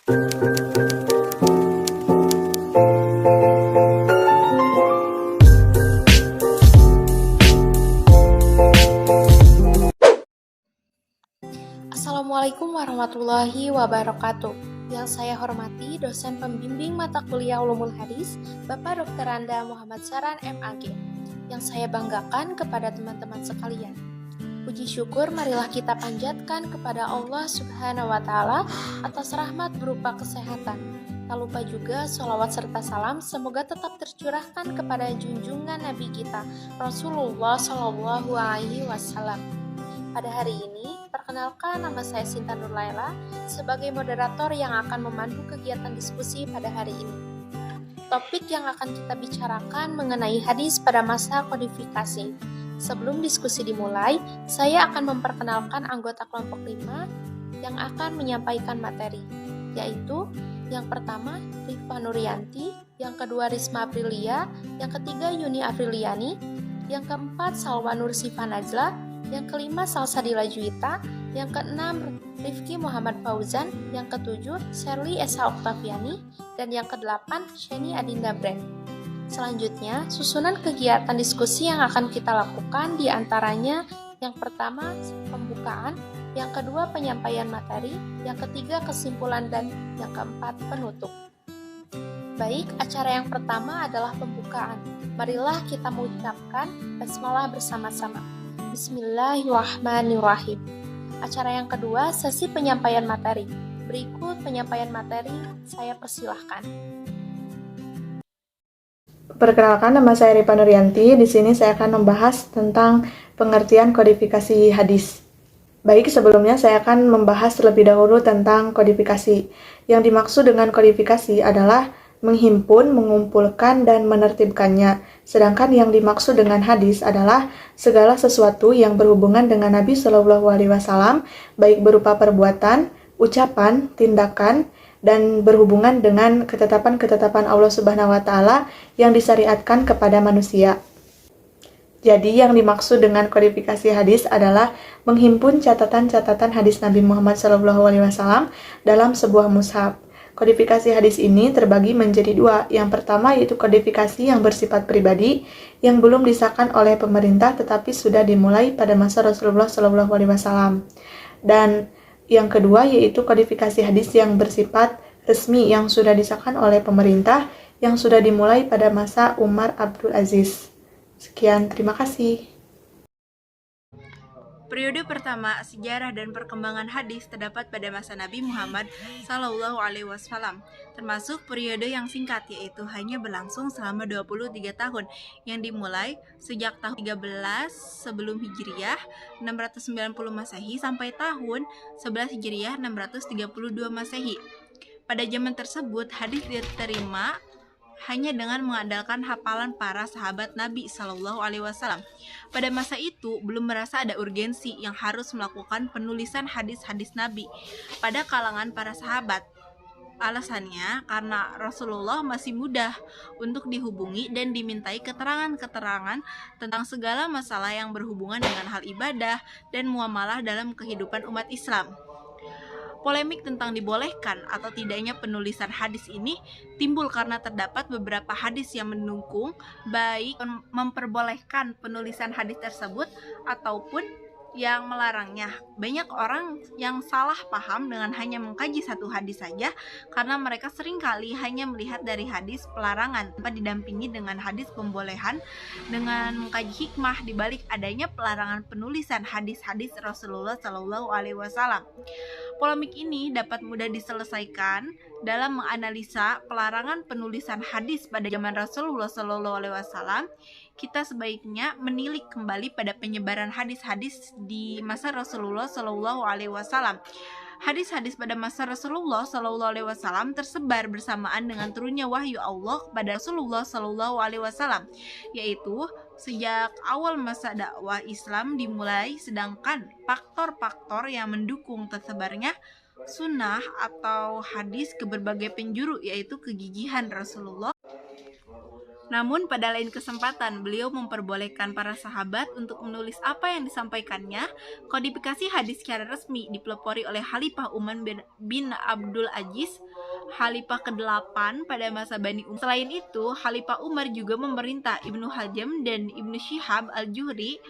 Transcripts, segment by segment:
Assalamualaikum warahmatullahi wabarakatuh. Yang saya hormati dosen pembimbing mata kuliah Ulumul Hadis, Bapak Dr. Anda Muhammad Saran MAG. Yang saya banggakan kepada teman-teman sekalian. Puji syukur marilah kita panjatkan kepada Allah Subhanahu wa Ta'ala atas rahmat berupa kesehatan. Tak lupa juga sholawat serta salam semoga tetap tercurahkan kepada junjungan Nabi kita Rasulullah Shallallahu Alaihi Wasallam. Pada hari ini, perkenalkan nama saya Sinta Nurlaila sebagai moderator yang akan memandu kegiatan diskusi pada hari ini. Topik yang akan kita bicarakan mengenai hadis pada masa kodifikasi. Sebelum diskusi dimulai, saya akan memperkenalkan anggota kelompok 5 yang akan menyampaikan materi, yaitu yang pertama Riffa Nurianti, yang kedua Risma Aprilia, yang ketiga Yuni Afriliani, yang keempat Salwa Nur Sifa Najla, yang kelima Salsadila Juwita, yang keenam Rifki Muhammad Fauzan, yang ketujuh Sherly Esa Oktaviani, dan yang kedelapan Sheni Adinda Brand. Selanjutnya, susunan kegiatan diskusi yang akan kita lakukan diantaranya yang pertama pembukaan, yang kedua penyampaian materi, yang ketiga kesimpulan, dan yang keempat penutup. Baik, acara yang pertama adalah pembukaan. Marilah kita mengucapkan basmalah bersama-sama. Bismillahirrahmanirrahim. Acara yang kedua, sesi penyampaian materi. Berikut penyampaian materi, saya persilahkan. Perkenalkan, nama saya Riffa Nurianti. Di sini saya akan membahas tentang pengertian kodifikasi hadis. Baik, sebelumnya saya akan membahas terlebih dahulu tentang kodifikasi. Yang dimaksud dengan kodifikasi adalah menghimpun, mengumpulkan, dan menertibkannya. Sedangkan yang dimaksud dengan hadis adalah segala sesuatu yang berhubungan dengan Nabi Shallallahu Alaihi Wasallam, baik berupa perbuatan, ucapan, tindakan, dan berhubungan dengan ketetapan-ketetapan Allah Subhanahu Wa Taala yang disyariatkan kepada manusia. Jadi yang dimaksud dengan kodifikasi hadis adalah menghimpun catatan-catatan hadis Nabi Muhammad SAW dalam sebuah mushaf. Kodifikasi hadis ini terbagi menjadi dua. Yang pertama yaitu kodifikasi yang bersifat pribadi yang belum disahkan oleh pemerintah tetapi sudah dimulai pada masa Rasulullah SAW. Dan yang kedua yaitu kodifikasi hadis yang bersifat resmi yang sudah disahkan oleh pemerintah yang sudah dimulai pada masa Umar Abdul Aziz. Sekian, terima kasih. Periode pertama sejarah dan perkembangan hadis terdapat pada masa Nabi Muhammad Sallallahu Alaihi Wasallam, termasuk periode yang singkat yaitu hanya berlangsung selama 23 tahun yang dimulai sejak tahun 13 sebelum Hijriah 690 Masehi sampai tahun 11 Hijriah 632 Masehi. Pada zaman tersebut hadis diterima hanya dengan mengandalkan hafalan para sahabat Nabi Shallallahu Alaihi Wasallam. Pada masa itu belum merasa ada urgensi yang harus melakukan penulisan hadis-hadis Nabi pada kalangan para sahabat. Alasannya karena Rasulullah masih mudah untuk dihubungi dan dimintai keterangan-keterangan tentang segala masalah yang berhubungan dengan hal ibadah dan muamalah dalam kehidupan umat Islam. Polemik tentang dibolehkan atau tidaknya penulisan hadis ini timbul karena terdapat beberapa hadis yang mendukung baik memperbolehkan penulisan hadis tersebut ataupun yang melarangnya. Banyak orang yang salah paham dengan hanya mengkaji satu hadis saja karena mereka seringkali hanya melihat dari hadis pelarangan tanpa didampingi dengan hadis pembolehan dengan mengkaji hikmah di balik adanya pelarangan penulisan hadis-hadis Rasulullah Shallallahu Alaihi Wasallam. Polemik ini dapat mudah diselesaikan dalam menganalisa pelarangan penulisan hadis pada zaman Rasulullah Shallallahu Alaihi Wasallam. Kita sebaiknya menilik kembali pada penyebaran hadis-hadis di masa Rasulullah Shallallahu Alaihi Wasallam. Hadis-hadis pada masa Rasulullah Shallallahu Alaihi Wasallam tersebar bersamaan dengan turunnya wahyu Allah kepada Rasulullah Shallallahu Alaihi Wasallam, yaitu sejak awal masa dakwah Islam dimulai, sedangkan faktor-faktor yang mendukung tersebarnya sunnah atau hadis ke berbagai penjuru yaitu kegigihan Rasulullah Namun pada lain kesempatan beliau memperbolehkan para sahabat untuk menulis apa yang disampaikannya. Kodifikasi hadis secara resmi dipelopori oleh Khalifah Umar bin Abdul Aziz, Khalifah ke-8 pada masa Bani Umayyah. Selain itu, Khalifah Umar juga memerintah Ibnu Hazm dan Ibnu Syihab al-Zuhri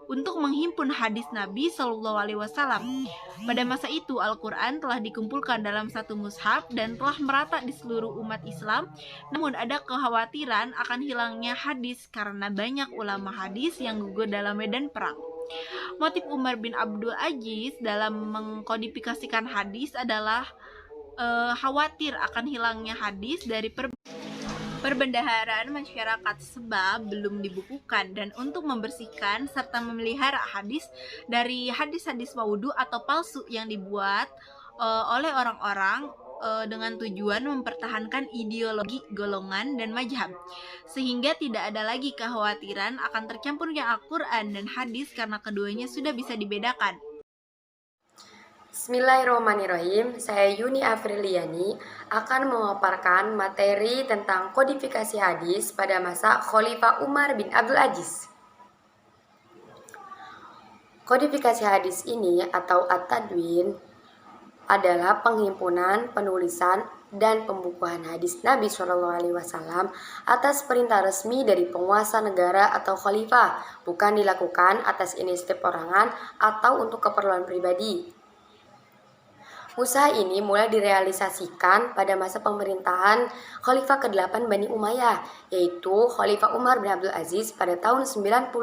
untuk menghimpun hadis Nabi Shallallahu Alaihi Wasallam. Pada masa itu, Al-Quran telah dikumpulkan dalam satu mushaf dan telah merata di seluruh umat Islam. Namun ada kekhawatiran akan hilangnya hadis karena banyak ulama hadis yang gugur dalam medan perang. Motif Umar bin Abdul Aziz dalam mengkodifikasikan hadis adalah khawatir akan hilangnya hadis dari perbendaharaan masyarakat sebab belum dibukukan, dan untuk membersihkan serta memelihara hadis dari hadis-hadis maudhu atau palsu yang dibuat oleh orang-orang dengan tujuan mempertahankan ideologi golongan dan mazhab, sehingga tidak ada lagi kekhawatiran akan tercampurnya Al-Quran dan hadis karena keduanya sudah bisa dibedakan. Bismillahirrahmanirrahim, saya Yuni Afriliani akan memaparkan materi tentang kodifikasi hadis pada masa Khalifah Umar bin Abdul Aziz. Kodifikasi hadis ini atau at-tadwin adalah penghimpunan, penulisan, dan pembukuan hadis Nabi SAW atas perintah resmi dari penguasa negara atau khalifah, bukan dilakukan atas inisiatif orangan atau untuk keperluan pribadi. Usaha ini mulai direalisasikan pada masa pemerintahan Khalifah ke-8 Bani Umayyah, yaitu Khalifah Umar bin Abdul Aziz pada tahun 99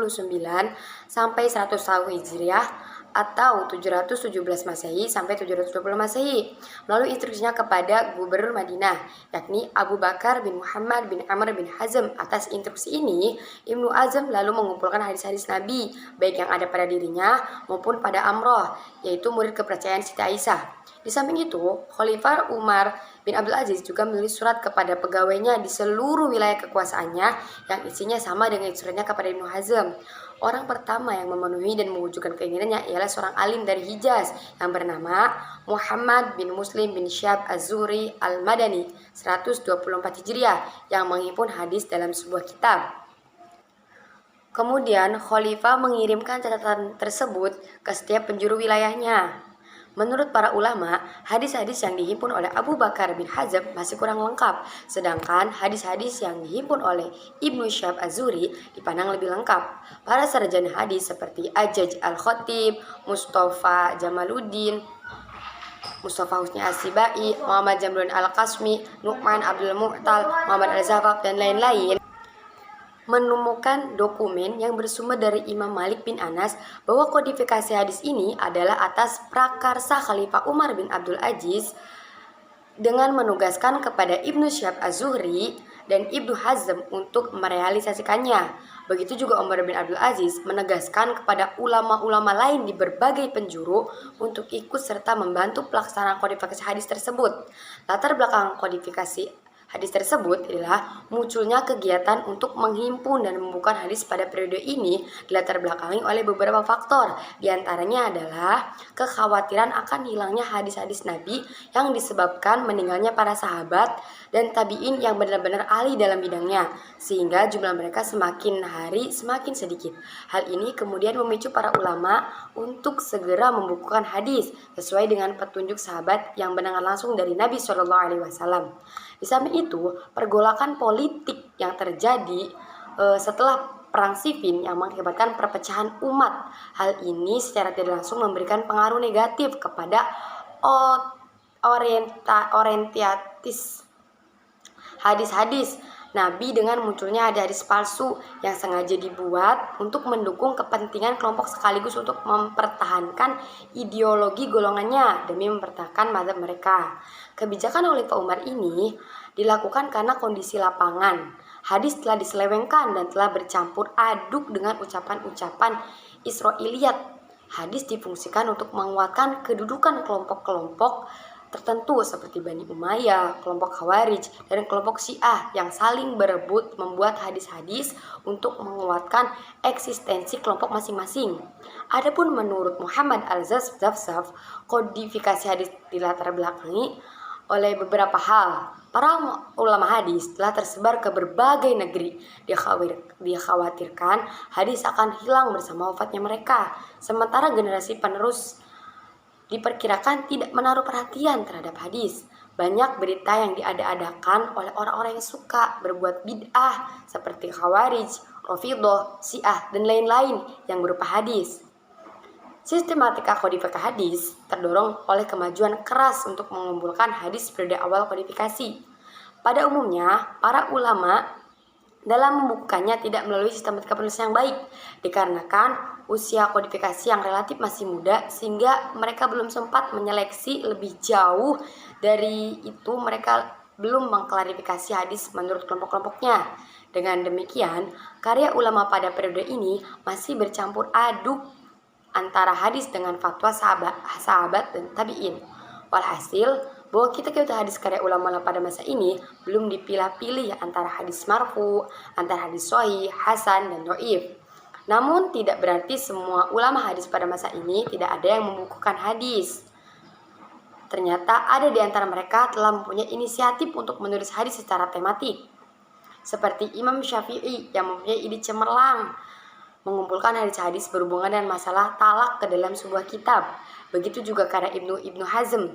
sampai 100 tahun Hijriah atau 717 Masehi sampai 720 Masehi, melalui instruksinya kepada Gubernur Madinah, yakni Abu Bakar bin Muhammad bin Amr bin Hazm. Atas instruksi ini, Ibnu Hazm lalu mengumpulkan hadis-hadis Nabi, baik yang ada pada dirinya maupun pada Amroh, yaitu murid kepercayaan Siti Aisyah. Di samping itu, Khalifah Umar bin Abdul Aziz juga menulis surat kepada pegawainya di seluruh wilayah kekuasaannya yang isinya sama dengan suratnya kepada Ibnu Hazm. Orang pertama yang memenuhi dan mewujudkan keinginannya ialah seorang alim dari Hijaz yang bernama Muhammad bin Muslim bin Syihab az-Zuhri al-Madani 124 Hijriah yang menghimpun hadis dalam sebuah kitab. Kemudian Khalifah mengirimkan catatan tersebut ke setiap penjuru wilayahnya. Menurut para ulama, hadis-hadis yang dihimpun oleh Abu Bakar bin Hazm masih kurang lengkap, sedangkan hadis-hadis yang dihimpun oleh Ibnu Syihab az-Zuhri dipandang lebih lengkap. Para sarjana hadis seperti Ajaj al-Khatib, Mustafa Jamaluddin, Mustafa Husni As-Sibai, Muhammad Jamrun al-Qasmi, Nu'man Abdul Mu'tal, Muhammad al-Zafaf, dan lain-lain menemukan dokumen yang bersumber dari Imam Malik bin Anas bahwa kodifikasi hadis ini adalah atas prakarsa Khalifah Umar bin Abdul Aziz dengan menugaskan kepada Ibnu Syihab az-Zuhri dan Ibnu Hazm untuk merealisasikannya. Begitu juga Umar bin Abdul Aziz menegaskan kepada ulama-ulama lain di berbagai penjuru untuk ikut serta membantu pelaksanaan kodifikasi hadis tersebut. Latar belakang kodifikasi hadis tersebut adalah munculnya kegiatan untuk menghimpun dan membukukan hadis pada periode ini dilatar belakangi oleh beberapa faktor. Di antaranya adalah kekhawatiran akan hilangnya hadis-hadis Nabi yang disebabkan meninggalnya para sahabat dan tabi'in yang benar-benar ahli dalam bidangnya, sehingga jumlah mereka semakin hari semakin sedikit. Hal ini kemudian memicu para ulama untuk segera membukukan hadis sesuai dengan petunjuk sahabat yang mendengar langsung dari Nabi SAW. Di samping itu, pergolakan politik yang terjadi setelah Perang Siffin yang mengakibatkan perpecahan umat. Hal ini secara tidak langsung memberikan pengaruh negatif kepada orientatis hadis-hadis Nabi dengan munculnya hadis palsu yang sengaja dibuat untuk mendukung kepentingan kelompok sekaligus untuk mempertahankan ideologi golongannya demi mempertahankan mazhab mereka. Kebijakan Khalifah Umar ini dilakukan karena kondisi lapangan. Hadis telah diselewengkan dan telah bercampur aduk dengan ucapan-ucapan Israiliyat. Hadis difungsikan untuk menguatkan kedudukan kelompok-kelompok tertentu seperti Bani Umayyah, kelompok Khawarij, dan kelompok Syiah yang saling berebut membuat hadis-hadis untuk menguatkan eksistensi kelompok masing-masing. Adapun menurut Muhammad al-Zafzaf, kodifikasi hadis dilatar belakangi oleh beberapa hal. Para ulama hadis telah tersebar ke berbagai negeri. Dikhawatirkan hadis akan hilang bersama wafatnya mereka. Sementara generasi penerus diperkirakan tidak menaruh perhatian terhadap hadis. Banyak berita yang diada-adakan oleh orang-orang yang suka berbuat bid'ah seperti Khawarij, Rafidhah, Syiah, dan lain-lain yang berupa hadis. Sistematika kodifikasi hadis terdorong oleh kemajuan keras untuk mengumpulkan hadis periode awal kodifikasi. Pada umumnya, para ulama dalam membukukannya tidak melalui sistematika penulisan yang baik, dikarenakan usia kodifikasi yang relatif masih muda sehingga mereka belum sempat menyeleksi lebih jauh. Dari itu mereka belum mengklarifikasi hadis menurut kelompok-kelompoknya. Dengan demikian, karya ulama pada periode ini masih bercampur aduk antara hadis dengan fatwa sahabat dan tabi'in. Walhasil, bahwa kitab hadis karya ulama pada masa ini belum dipilah-pilih antara hadis marfu, antara hadis sahih, hasan, dan dhaif. Namun tidak berarti semua ulama hadis pada masa ini tidak ada yang membukukan hadis. Ternyata ada di antara mereka telah mempunyai inisiatif untuk menulis hadis secara tematik. Seperti Imam Syafi'i yang mempunyai ide cemerlang mengumpulkan hadis-hadis berhubungan dengan masalah talak ke dalam sebuah kitab. Begitu juga karya Ibnu Hazm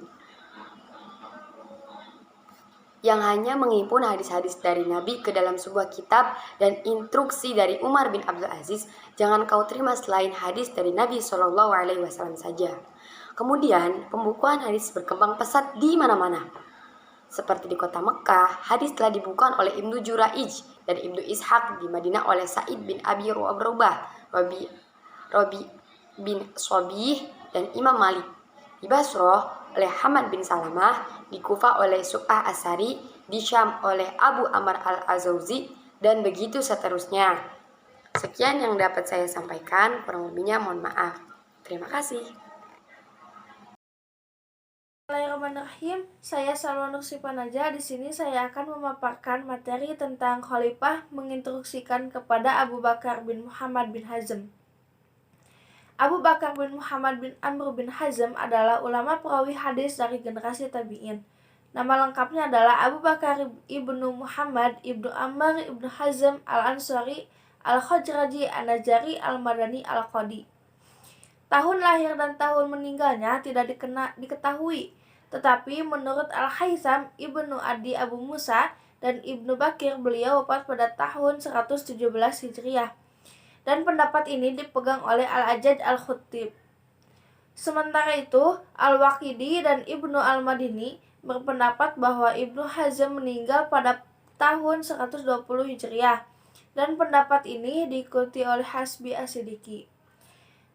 yang hanya menghimpun hadis-hadis dari Nabi ke dalam sebuah kitab, dan instruksi dari Umar bin Abdul Aziz, jangan kau terima selain hadis dari Nabi SAW saja. Kemudian pembukuan hadis berkembang pesat di mana-mana. Seperti di kota Mekah, hadis telah dibukukan oleh Ibnu Juraij dan Ibnu Ishaq, di Madinah oleh Sa'id bin Abi Ru'abah, Rabi bin Sobih, dan Imam Malik. Di Basrah oleh Hamad bin Salamah, di Kufah oleh Su'ah Asari, di Syam oleh Abu Amr al-Azauzi, dan begitu seterusnya. Sekian yang dapat saya sampaikan, kurang lebihnya mohon maaf. Terima kasih. Bismillahirrahmanirrahim. Saya Salwa Nursipanaja. Di sini saya akan memaparkan materi tentang khalifah menginstruksikan kepada Abu Bakar bin Muhammad bin Hazm. Abu Bakar bin Muhammad bin Amr bin Hazm adalah ulama perawi hadis dari generasi tabi'in. Nama lengkapnya adalah Abu Bakar ibnu Muhammad ibnu Amr ibnu Hazm al-Ansari al-Khajraji an-Najari al-Madani al-Qadi. Tahun lahir dan tahun meninggalnya tidak diketahui, tetapi menurut Al-Haytham Ibnu Adi Abu Musa dan Ibnu Bakir, beliau wafat pada tahun 117 Hijriah. Dan pendapat ini dipegang oleh Al-Ajaj Al-Khuttib. Sementara itu, Al-Waqidi dan Ibnu Al-Madini berpendapat bahwa Ibnu Hazm meninggal pada tahun 120 Hijriah. Dan pendapat ini diikuti oleh Hasbi As-Siddiqi.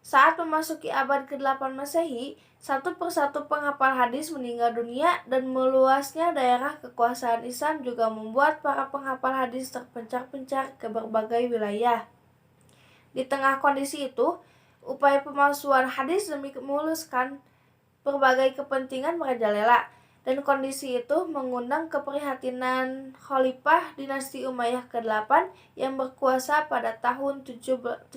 Saat memasuki abad ke-8 Masehi, satu persatu penghafal hadis meninggal dunia, dan meluasnya daerah kekuasaan Islam juga membuat para penghafal hadis terpencar-pencar ke berbagai wilayah. Di tengah kondisi itu, upaya pemalsuan hadis demi memuluskan berbagai kepentingan merajalela, dan kondisi itu mengundang keprihatinan Khalifah dinasti Umayyah ke-8 yang berkuasa pada tahun 717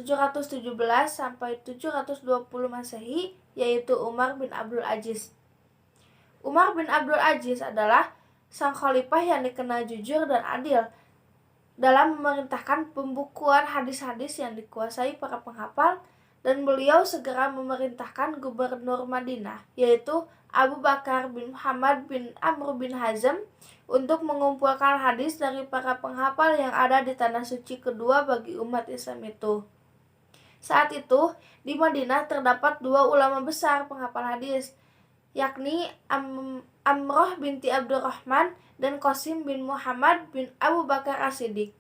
sampai 720 Masehi, yaitu Umar bin Abdul Aziz. Umar bin Abdul Aziz adalah sang khalifah yang dikenal jujur dan adil dalam memerintahkan pembukuan hadis-hadis yang dikuasai para penghafal, dan beliau segera memerintahkan gubernur Madinah, yaitu Abu Bakar bin Muhammad bin Amr bin Hazm, untuk mengumpulkan hadis dari para penghafal yang ada di tanah suci kedua bagi umat Islam itu. Saat itu, di Madinah terdapat dua ulama besar penghafal hadis, yakni Amroh binti Abdurrahman dan Qasim bin Muhammad bin Abu Bakar As-Siddiq.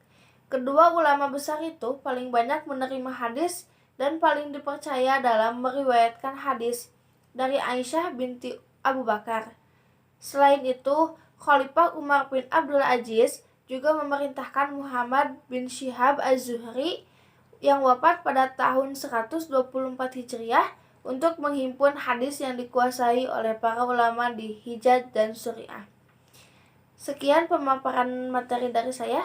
Kedua ulama besar itu paling banyak menerima hadis dan paling dipercaya dalam meriwayatkan hadis dari Aisyah binti Abu Bakar. Selain itu, Khalifah Umar bin Abdul Aziz juga memerintahkan Muhammad bin Syihab Az-Zuhri yang wafat pada tahun 124 Hijriah untuk menghimpun hadis yang dikuasai oleh para ulama di Hijaz dan Suriah. Sekian pemaparan materi dari saya.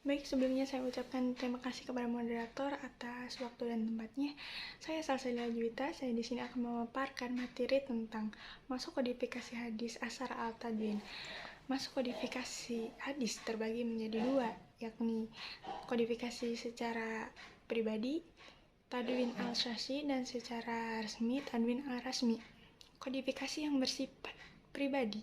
Baik, sebelumnya saya ucapkan terima kasih kepada moderator atas waktu dan tempatnya. Saya Salsabila Juwita, saya di sini akan memaparkan materi tentang masuk kodifikasi hadis Ashar al-Tadwin. Masuk kodifikasi hadis terbagi menjadi dua, yakni kodifikasi secara pribadi, Tadwin al-Syasi, dan secara resmi, Tadwin al-Rasmi. Kodifikasi yang bersifat pribadi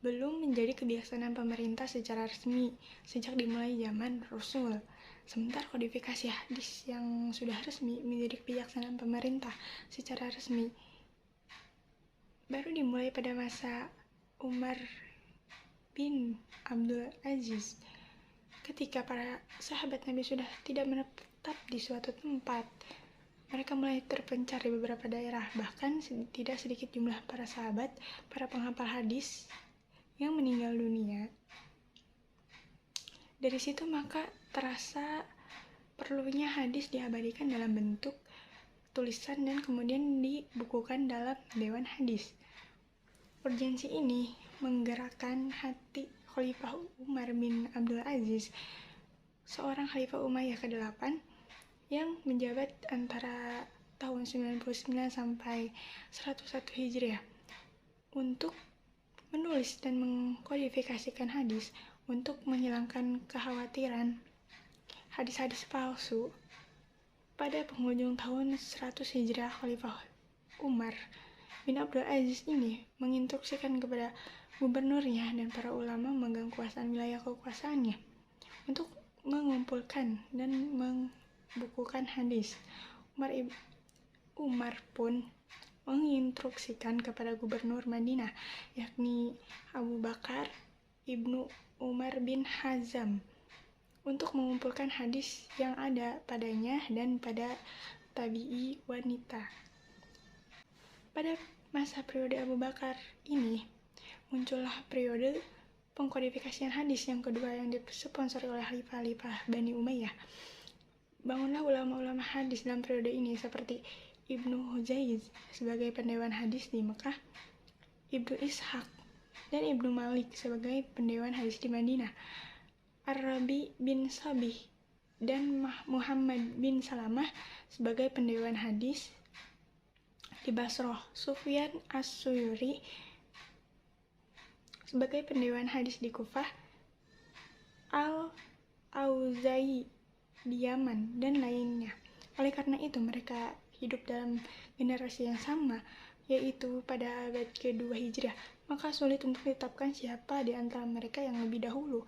belum menjadi kebiasaan pemerintah secara resmi sejak dimulai zaman Rasul. Sementara kodifikasi hadis yang sudah resmi menjadi kebijaksanaan pemerintah secara resmi baru dimulai pada masa Umar bin Abdul Aziz, ketika para sahabat Nabi sudah tidak menetap di suatu tempat. Mereka mulai terpencar di beberapa daerah, bahkan tidak sedikit jumlah para sahabat, para penghafal hadis yang meninggal dunia. Dari situ maka terasa perlunya hadis diabadikan dalam bentuk tulisan dan kemudian dibukukan dalam Dewan Hadis. Urgensi ini menggerakkan hati Khalifah Umar bin Abdul Aziz, seorang Khalifah Umayyah ke-8 yang menjabat antara tahun 99 sampai 101 Hijriah, untuk menulis dan mengkodifikasikan hadis untuk menghilangkan kekhawatiran hadis-hadis palsu. Pada penghujung tahun 100 Hijriah, Khalifah Umar bin Abdul Aziz ini menginstruksikan kepada gubernurnya dan para ulama memegang kuasaan wilayah kekuasaannya untuk mengumpulkan dan membukukan hadis. Umar pun menginstruksikan kepada gubernur Madinah, yakni Abu Bakar ibnu Umar bin Hazam, untuk mengumpulkan hadis yang ada padanya dan pada tabi'i wanita. Pada masa periode Abu Bakar ini, muncullah periode pengkodifikasian hadis yang kedua yang disponsori oleh Khalifah Bani Umayyah. Bangunlah ulama-ulama hadis dalam periode ini seperti Ibnu Hujaiz sebagai pendewan hadis di Mekah, Ibnu Ishaq dan Ibnu Malik sebagai pendewan hadis di Madinah, Ar-Rabi bin Sabih dan Muhammad bin Salamah sebagai pendewan hadis di Basrah, Sufyan as-Suyuri sebagai pendewan hadis di Kufah, Al-Auza'i di Yaman, dan lainnya. Oleh karena itu mereka hidup dalam generasi yang sama, yaitu pada abad ke-2 Hijriah, maka sulit untuk ditetapkan siapa di antara mereka yang lebih dahulu.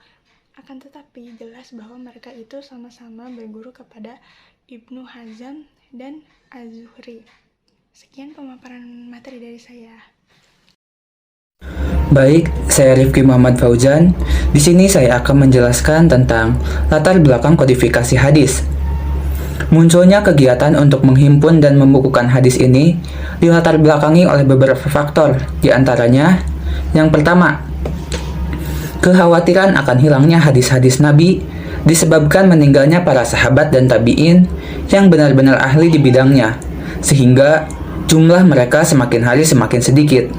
Akan tetapi jelas bahwa mereka itu sama-sama berguru kepada Ibnu Hazm dan Az-Zuhri. Sekian pemaparan materi dari saya. Baik, saya Rifki Muhammad Fauzan. Di sini saya akan menjelaskan tentang latar belakang kodifikasi hadis. Munculnya kegiatan untuk menghimpun dan membukukan hadis ini dilatar belakangi oleh beberapa faktor, di antaranya yang pertama, kekhawatiran akan hilangnya hadis-hadis Nabi disebabkan meninggalnya para sahabat dan tabi'in yang benar-benar ahli di bidangnya, sehingga jumlah mereka semakin hari semakin sedikit.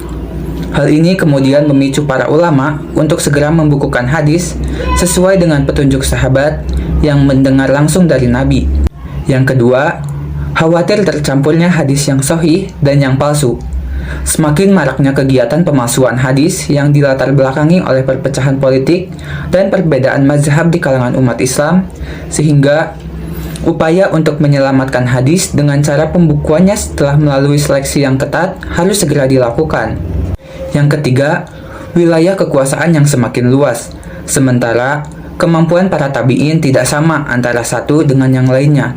Hal ini kemudian memicu para ulama untuk segera membukukan hadis sesuai dengan petunjuk sahabat yang mendengar langsung dari Nabi. Yang kedua, khawatir tercampurnya hadis yang sahih dan yang palsu. Semakin maraknya kegiatan pemalsuan hadis yang dilatar belakangi oleh perpecahan politik dan perbedaan mazhab di kalangan umat Islam, sehingga upaya untuk menyelamatkan hadis dengan cara pembukuannya setelah melalui seleksi yang ketat harus segera dilakukan. Yang ketiga, wilayah kekuasaan yang semakin luas, sementara kemampuan para tabi'in tidak sama antara satu dengan yang lainnya.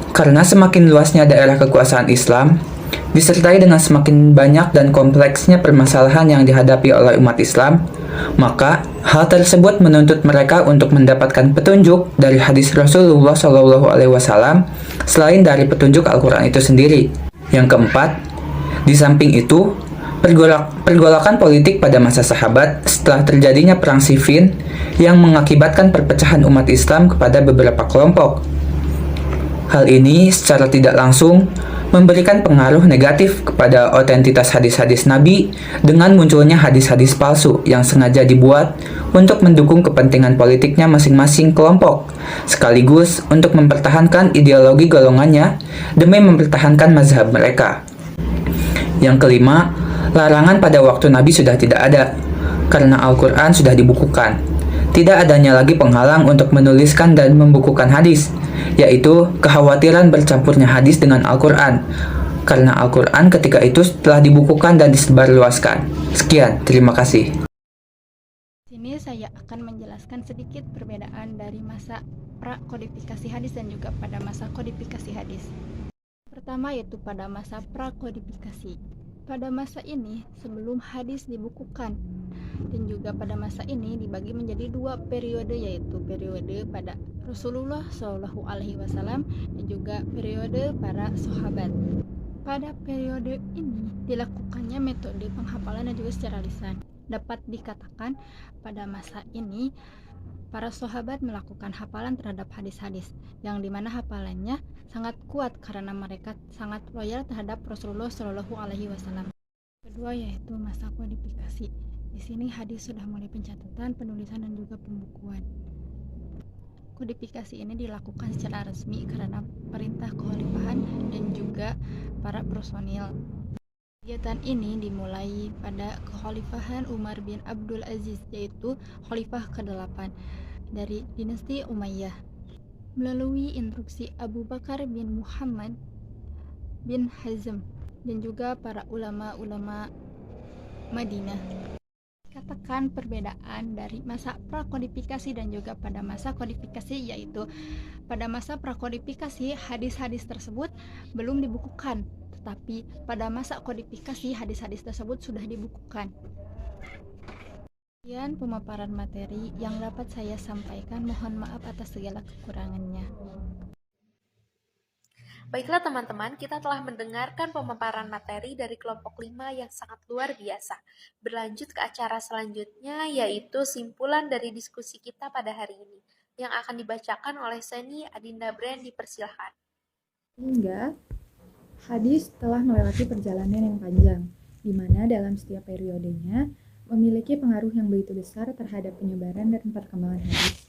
Karena semakin luasnya daerah kekuasaan Islam, disertai dengan semakin banyak dan kompleksnya permasalahan yang dihadapi oleh umat Islam, maka hal tersebut menuntut mereka untuk mendapatkan petunjuk dari hadis Rasulullah SAW selain dari petunjuk Al-Quran itu sendiri. Yang keempat, di samping itu, pergolakan politik pada masa sahabat setelah terjadinya perang Siffin yang mengakibatkan perpecahan umat Islam kepada beberapa kelompok. Hal ini secara tidak langsung memberikan pengaruh negatif kepada otentitas hadis-hadis Nabi dengan munculnya hadis-hadis palsu yang sengaja dibuat untuk mendukung kepentingan politiknya masing-masing kelompok, sekaligus untuk mempertahankan ideologi golongannya demi mempertahankan mazhab mereka. Yang kelima, larangan pada waktu Nabi sudah tidak ada, karena Al-Quran sudah dibukukan. Tidak adanya lagi penghalang untuk menuliskan dan membukukan hadis, yaitu kekhawatiran bercampurnya hadis dengan Al-Quran, karena Al-Quran ketika itu telah dibukukan dan disebarluaskan. Sekian, terima kasih. Di sini saya akan menjelaskan sedikit perbedaan dari masa prakodifikasi hadis dan juga pada masa kodifikasi hadis. Pertama yaitu pada masa prakodifikasi. Pada masa ini sebelum hadis dibukukan, dan juga pada masa ini dibagi menjadi dua periode, yaitu periode pada Rasulullah Shallallahu Alaihi Wasallam dan juga periode para sahabat. Pada periode ini dilakukannya metode penghafalan dan juga secara lisan. Dapat dikatakan pada masa ini para sahabat melakukan hafalan terhadap hadis-hadis, yang dimana hafalannya sangat kuat karena mereka sangat loyal terhadap Rasulullah Shallallahu Alaihi Wasallam. Kedua yaitu masa kodifikasi. Di sini hadis sudah mulai pencatatan, penulisan dan juga pembukuan. Kodifikasi ini dilakukan secara resmi karena perintah kekhalifahan dan juga para personil. Kegiatan ini dimulai pada kekhalifahan Umar bin Abdul Aziz, yaitu khalifah ke-8 dari dinasti Umayyah, melalui instruksi Abu Bakar bin Muhammad bin Hazm dan juga para ulama-ulama Madinah. Katakan perbedaan dari masa prakodifikasi dan juga pada masa kodifikasi, yaitu pada masa prakodifikasi hadis-hadis tersebut belum dibukukan, tetapi pada masa kodifikasi hadis-hadis tersebut sudah dibukukan. Sekian pemaparan materi yang dapat saya sampaikan, mohon maaf atas segala kekurangannya. Baiklah teman-teman, kita telah mendengarkan pemaparan materi dari kelompok 5 yang sangat luar biasa. Berlanjut ke acara selanjutnya, yaitu simpulan dari diskusi kita pada hari ini, yang akan dibacakan oleh Seni Adinda Brand. Dipersilahkan. Hingga hadis telah melewati perjalanan yang panjang, di mana dalam setiap periodenya memiliki pengaruh yang begitu besar terhadap penyebaran dan perkembangan hadis.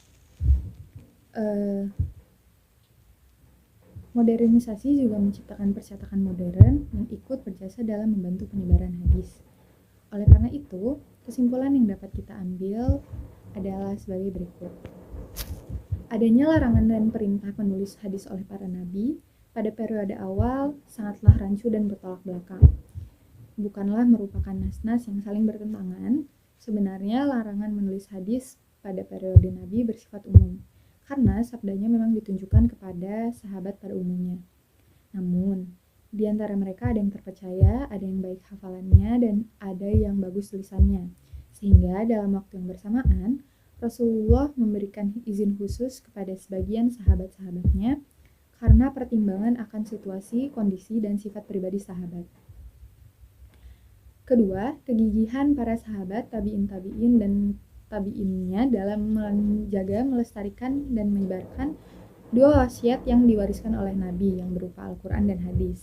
Modernisasi juga menciptakan percetakan modern yang ikut berjasa dalam membantu penyebaran hadis. Oleh karena itu, kesimpulan yang dapat kita ambil adalah sebagai berikut. Adanya larangan dan perintah penulis hadis oleh para nabi pada periode awal sangatlah rancu dan bertolak belakang. Bukanlah merupakan nas-nas yang saling bertentangan, sebenarnya larangan menulis hadis pada periode nabi bersifat umum, karena sabdanya memang ditunjukkan kepada sahabat pada umumnya. Namun, di antara mereka ada yang terpercaya, ada yang baik hafalannya, dan ada yang bagus tulisannya. Sehingga dalam waktu yang bersamaan, Rasulullah memberikan izin khusus kepada sebagian sahabat-sahabatnya karena pertimbangan akan situasi, kondisi, dan sifat pribadi sahabat. Kedua, kegigihan para sahabat, tabi'in dan tabi'innya dalam menjaga, melestarikan, dan menyebarkan dua wasiat yang diwariskan oleh Nabi yang berupa Al-Quran dan hadis.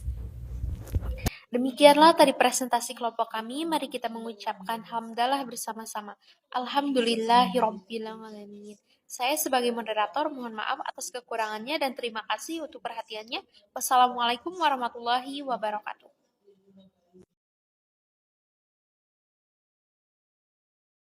Demikianlah tadi presentasi kelompok kami. Mari kita mengucapkan hamdalah bersama-sama. Alhamdulillahirrabbilalamin. Saya sebagai moderator mohon maaf atas kekurangannya dan terima kasih untuk perhatiannya. Wassalamualaikum warahmatullahi wabarakatuh.